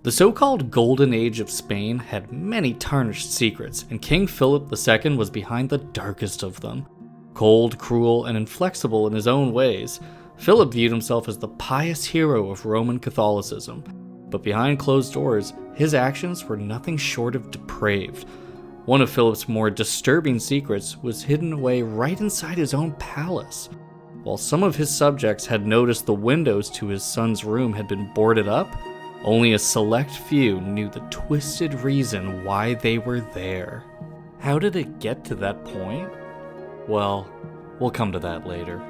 The so-called Golden Age of Spain had many tarnished secrets, and King Philip II was behind the darkest of them. Cold, cruel, and inflexible in his own ways, Philip viewed himself as the pious hero of Roman Catholicism. But behind closed doors, his actions were nothing short of depraved. One of Philip's more disturbing secrets was hidden away right inside his own palace. While some of his subjects had noticed the windows to his son's room had been boarded up, only a select few knew the twisted reason why they were there. How did it get to that point? Well, we'll come to that later.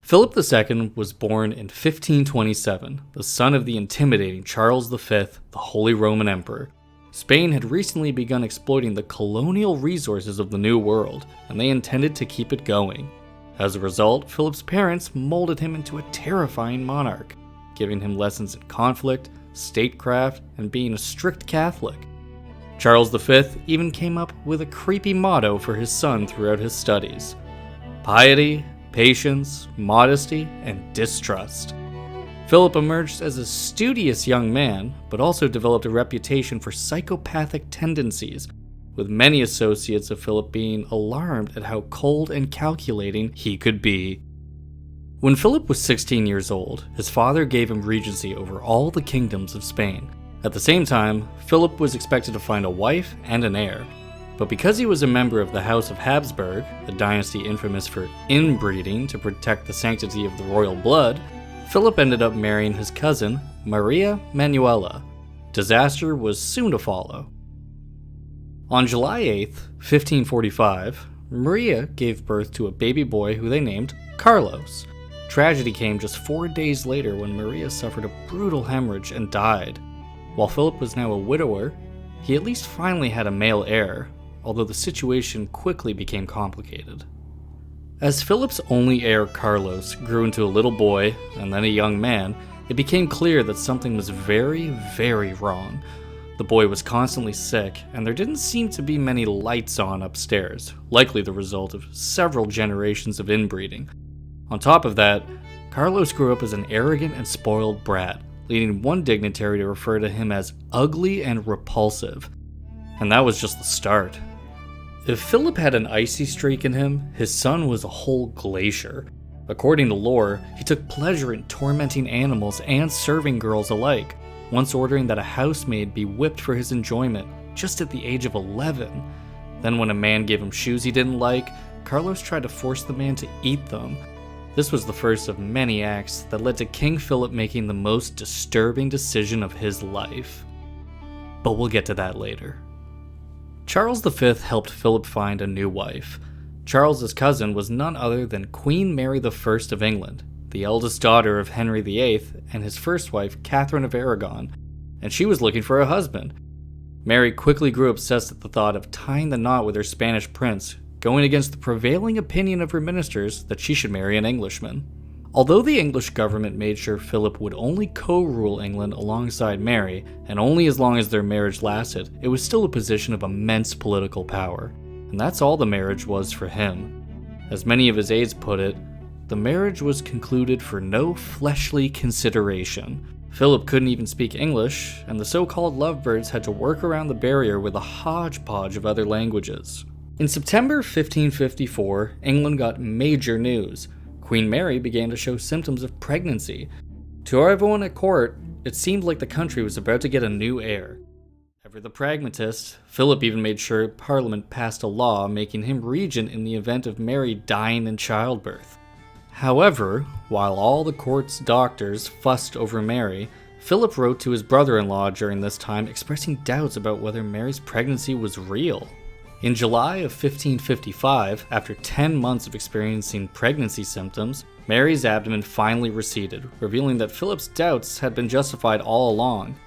Philip II was born in 1527, the son of the intimidating Charles V, the Holy Roman Emperor. Spain had recently begun exploiting the colonial resources of the New World, and they intended to keep it going. As a result, Philip's parents molded him into a terrifying monarch, giving him lessons in conflict, statecraft, and being a strict Catholic. Charles V even came up with a creepy motto for his son throughout his studies: piety, patience, modesty, and distrust. Philip emerged as a studious young man, but also developed a reputation for psychopathic tendencies, with many associates of Philip being alarmed at how cold and calculating he could be. When Philip was 16 years old, his father gave him regency over all the kingdoms of Spain. At the same time, Philip was expected to find a wife and an heir. But because he was a member of the House of Habsburg, a dynasty infamous for inbreeding to protect the sanctity of the royal blood, Philip ended up marrying his cousin, Maria Manuela. Disaster was soon to follow. On July 8, 1545, Maria gave birth to a baby boy who they named Carlos. Tragedy came just 4 days later when Maria suffered a brutal hemorrhage and died. While Philip was now a widower, he at least finally had a male heir, although the situation quickly became complicated. As Philip's only heir Carlos grew into a little boy and then a young man, it became clear that something was very, very wrong. The boy was constantly sick, and there didn't seem to be many lights on upstairs, likely the result of several generations of inbreeding. On top of that, Carlos grew up as an arrogant and spoiled brat, leading one dignitary to refer to him as ugly and repulsive. And that was just the start. If Philip had an icy streak in him, his son was a whole glacier. According to lore, he took pleasure in tormenting animals and serving girls alike, once ordering that a housemaid be whipped for his enjoyment, just at the age of 11. Then when a man gave him shoes he didn't like, Carlos tried to force the man to eat them. This was the first of many acts that led to King Philip making the most disturbing decision of his life. But we'll get to that later. Charles V helped Philip find a new wife. Charles's cousin was none other than Queen Mary I of England, the eldest daughter of Henry VIII and his first wife, Catherine of Aragon, and she was looking for a husband. Mary quickly grew obsessed at the thought of tying the knot with her Spanish prince, going against the prevailing opinion of her ministers that she should marry an Englishman. Although the English government made sure Philip would only co-rule England alongside Mary, and only as long as their marriage lasted, it was still a position of immense political power. And that's all the marriage was for him. As many of his aides put it, the marriage was concluded for no fleshly consideration. Philip couldn't even speak English, and the so-called lovebirds had to work around the barrier with a hodgepodge of other languages. In September 1554, England got major news. Queen Mary began to show symptoms of pregnancy. To everyone at court, it seemed like the country was about to get a new heir. Ever the pragmatist, Philip even made sure Parliament passed a law making him regent in the event of Mary dying in childbirth. However, while all the court's doctors fussed over Mary, Philip wrote to his brother-in-law during this time expressing doubts about whether Mary's pregnancy was real. In July of 1555, after 10 months of experiencing pregnancy symptoms, Mary's abdomen finally receded, revealing that Philip's doubts had been justified all along.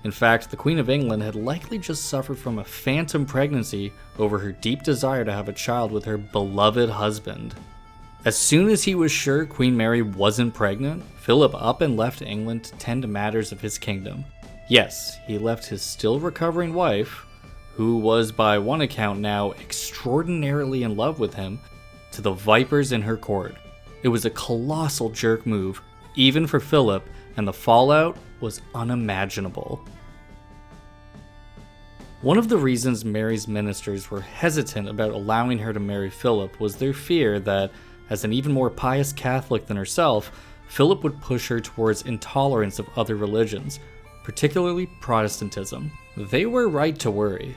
In fact, the Queen of England had likely just suffered from a phantom pregnancy over her deep desire to have a child with her beloved husband. As soon as he was sure Queen Mary wasn't pregnant, Philip up and left England to tend to matters of his kingdom. Yes, he left his still recovering wife, who was by one account now extraordinarily in love with him, to the vipers in her court. It was a colossal jerk move, even for Philip, and the fallout was unimaginable. One of the reasons Mary's ministers were hesitant about allowing her to marry Philip was their fear that, as an even more pious Catholic than herself, Philip would push her towards intolerance of other religions, particularly Protestantism. They were right to worry.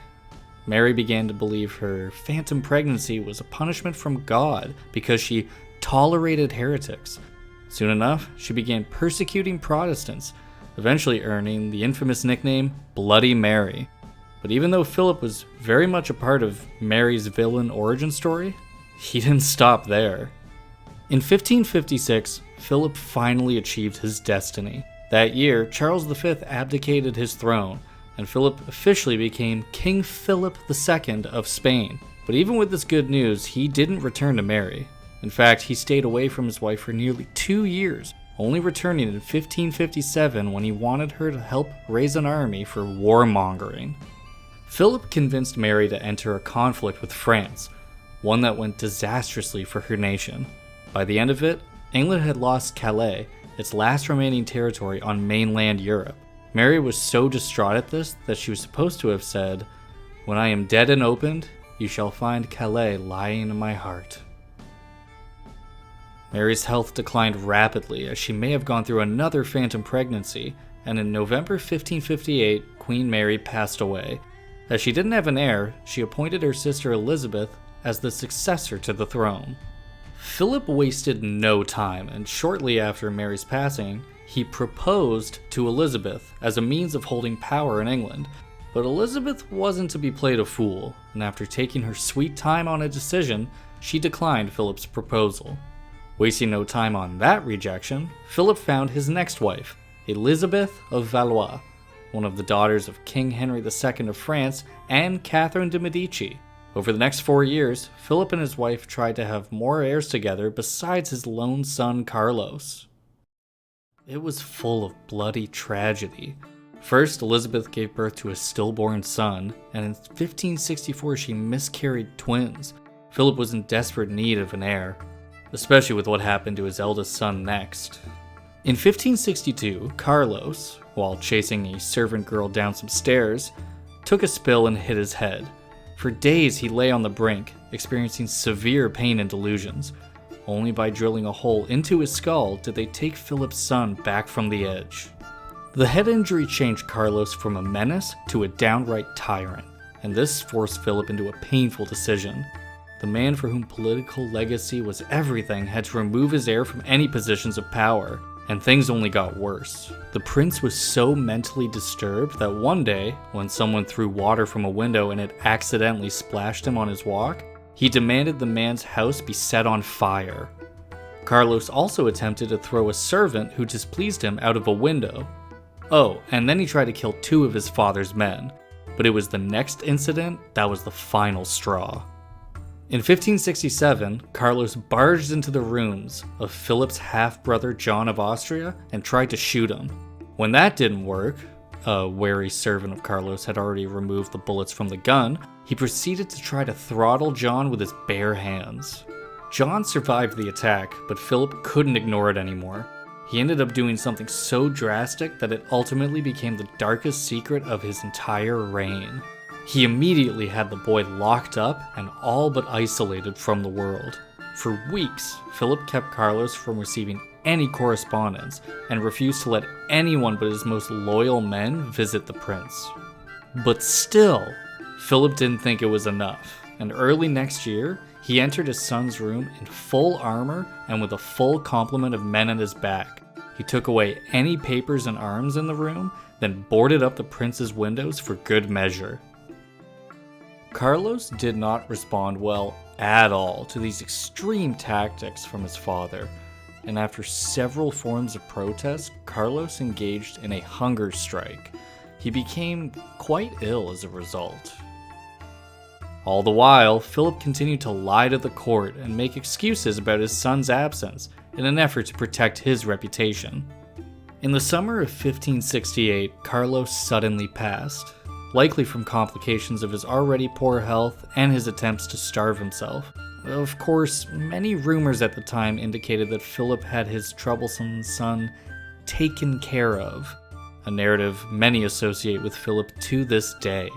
Mary began to believe her phantom pregnancy was a punishment from God because she tolerated heretics. Soon enough, she began persecuting Protestants, eventually earning the infamous nickname Bloody Mary. But even though Philip was very much a part of Mary's villain origin story, he didn't stop there. In 1556, Philip finally achieved his destiny. That year, Charles V abdicated his throne, and Philip officially became King Philip II of Spain. But even with this good news, he didn't return to Mary. In fact, he stayed away from his wife for nearly 2 years, only returning in 1557 when he wanted her to help raise an army for warmongering. Philip convinced Mary to enter a conflict with France, one that went disastrously for her nation. By the end of it, England had lost Calais, its last remaining territory on mainland Europe. Mary was so distraught at this that she was supposed to have said, "When I am dead and opened, you shall find Calais lying in my heart." Mary's health declined rapidly as she may have gone through another phantom pregnancy, and in November 1558, Queen Mary passed away. As she didn't have an heir, she appointed her sister Elizabeth as the successor to the throne. Philip wasted no time, and shortly after Mary's passing, he proposed to Elizabeth as a means of holding power in England. But Elizabeth wasn't to be played a fool, and after taking her sweet time on a decision, she declined Philip's proposal. Wasting no time on that rejection, Philip found his next wife, Elizabeth of Valois, one of the daughters of King Henry II of France and Catherine de' Medici. Over the next 4 years, Philip and his wife tried to have more heirs together besides his lone son Carlos. It was full of bloody tragedy. First, Elizabeth gave birth to a stillborn son, and in 1564 she miscarried twins. Philip was in desperate need of an heir, especially with what happened to his eldest son next. In 1562, Carlos, while chasing a servant girl down some stairs, took a spill and hit his head. For days he lay on the brink, experiencing severe pain and delusions. Only by drilling a hole into his skull did they take Philip's son back from the edge. The head injury changed Carlos from a menace to a downright tyrant, and this forced Philip into a painful decision. The man for whom political legacy was everything had to remove his heir from any positions of power, and things only got worse. The prince was so mentally disturbed that one day, when someone threw water from a window and it accidentally splashed him on his walk, he demanded the man's house be set on fire. Carlos also attempted to throw a servant who displeased him out of a window. Oh, and then he tried to kill 2 of his father's men. But it was the next incident that was the final straw. In 1567, Carlos barged into the rooms of Philip's half-brother John of Austria and tried to shoot him. When that didn't work, a wary servant of Carlos had already removed the bullets from the gun, he proceeded to try to throttle John with his bare hands. John survived the attack, but Philip couldn't ignore it anymore. He ended up doing something so drastic that it ultimately became the darkest secret of his entire reign. He immediately had the boy locked up and all but isolated from the world. For weeks, Philip kept Carlos from receiving any correspondence and refused to let anyone but his most loyal men visit the prince. But still, Philip didn't think it was enough, and early next year, he entered his son's room in full armor and with a full complement of men at his back. He took away any papers and arms in the room, then boarded up the prince's windows for good measure. Carlos did not respond well at all to these extreme tactics from his father, and after several forms of protest, Carlos engaged in a hunger strike. He became quite ill as a result. All the while, Philip continued to lie to the court and make excuses about his son's absence in an effort to protect his reputation. In the summer of 1568, Carlos suddenly passed, likely from complications of his already poor health and his attempts to starve himself. Of course, many rumors at the time indicated that Philip had his troublesome son taken care of, a narrative many associate with Philip to this day.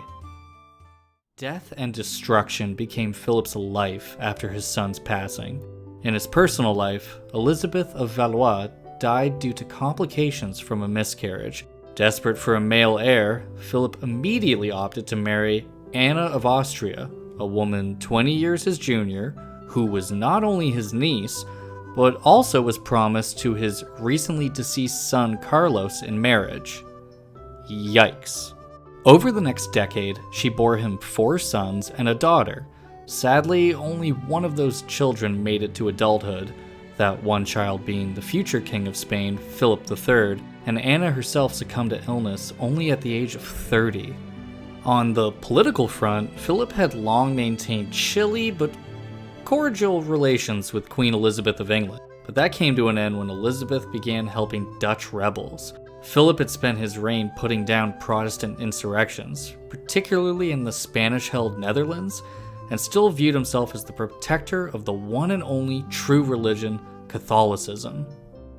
Death and destruction became Philip's life after his son's passing. In his personal life, Elizabeth of Valois died due to complications from a miscarriage. Desperate for a male heir, Philip immediately opted to marry Anna of Austria, a woman 20 years his junior, who was not only his niece, but also was promised to his recently deceased son Carlos in marriage. Yikes. Over the next decade, she bore him 4 sons and a daughter. Sadly, only one of those children made it to adulthood, that one child being the future king of Spain, Philip III, and Anna herself succumbed to illness only at the age of 30. On the political front, Philip had long maintained chilly but cordial relations with Queen Elizabeth of England, but that came to an end when Elizabeth began helping Dutch rebels. Philip had spent his reign putting down Protestant insurrections, particularly in the Spanish-held Netherlands, and still viewed himself as the protector of the one and only true religion, Catholicism.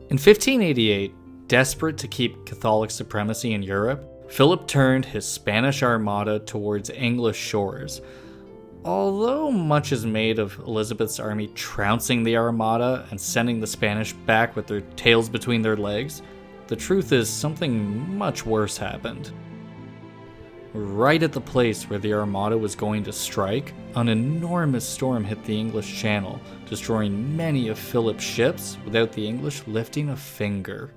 In 1588, desperate to keep Catholic supremacy in Europe, Philip turned his Spanish armada towards English shores. Although much is made of Elizabeth's army trouncing the armada and sending the Spanish back with their tails between their legs, the truth is something much worse happened. Right at the place where the armada was going to strike, an enormous storm hit the English Channel, destroying many of Philip's ships without the English lifting a finger.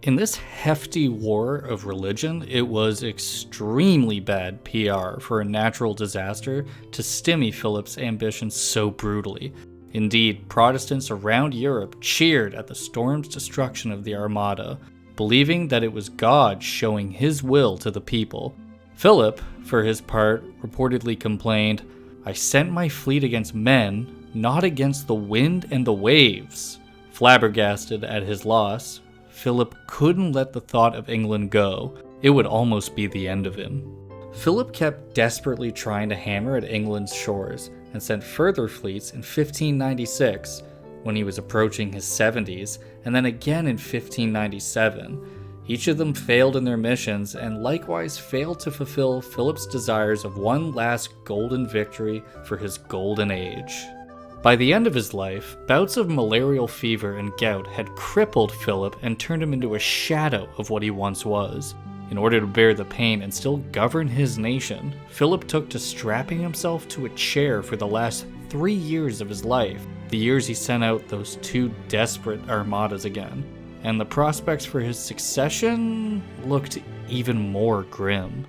In this hefty war of religion, it was extremely bad PR for a natural disaster to stymie Philip's ambitions so brutally. Indeed, Protestants around Europe cheered at the storm's destruction of the armada, believing that it was God showing his will to the people. Philip, for his part, reportedly complained, "I sent my fleet against men, not against the wind and the waves." Flabbergasted at his loss, Philip couldn't let the thought of England go. It would almost be the end of him. Philip kept desperately trying to hammer at England's shores and sent further fleets in 1596, when he was approaching his 70s, and then again in 1597. Each of them failed in their missions and likewise failed to fulfill Philip's desires of one last golden victory for his golden age. By the end of his life, bouts of malarial fever and gout had crippled Philip and turned him into a shadow of what he once was. In order to bear the pain and still govern his nation, Philip took to strapping himself to a chair for the last 3 years of his life, the years he sent out those 2 desperate armadas again, and the prospects for his succession looked even more grim.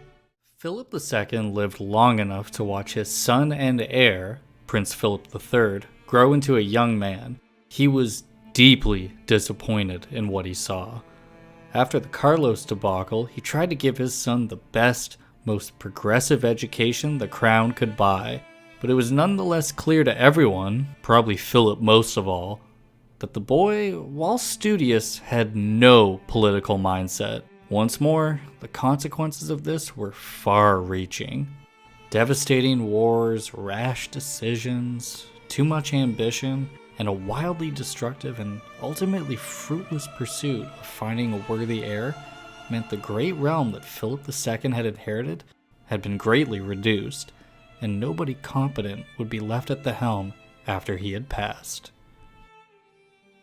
Philip II lived long enough to watch his son and heir, Prince Philip III, grow into a young man. He was deeply disappointed in what he saw. After the Carlos debacle, he tried to give his son the best, most progressive education the crown could buy, but it was nonetheless clear to everyone, probably Philip most of all, that the boy, while studious, had no political mindset. Once more, the consequences of this were far-reaching. Devastating wars, rash decisions, too much ambition, and a wildly destructive and ultimately fruitless pursuit of finding a worthy heir meant the great realm that Philip II had inherited had been greatly reduced, and nobody competent would be left at the helm after he had passed.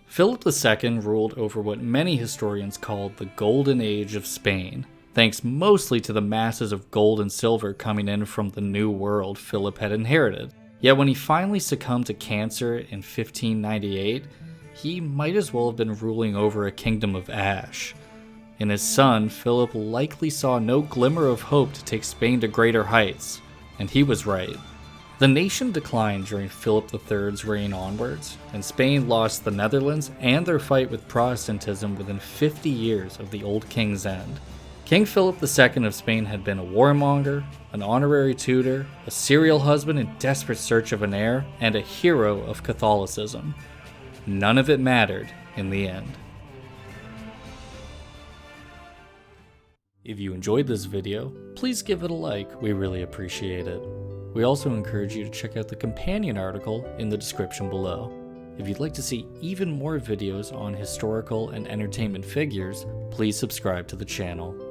Philip II ruled over what many historians called the Golden Age of Spain, thanks mostly to the masses of gold and silver coming in from the New World Philip had inherited. Yet when he finally succumbed to cancer in 1598, he might as well have been ruling over a kingdom of ash. In his son, Philip likely saw no glimmer of hope to take Spain to greater heights, and he was right. The nation declined during Philip III's reign onwards, and Spain lost the Netherlands and their fight with Protestantism within 50 years of the old king's end. King Philip II of Spain had been a warmonger, an honorary tutor, a serial husband in desperate search of an heir, and a hero of Catholicism. None of it mattered in the end. If you enjoyed this video, please give it a like, we really appreciate it. We also encourage you to check out the companion article in the description below. If you'd like to see even more videos on historical and entertainment figures, please subscribe to the channel.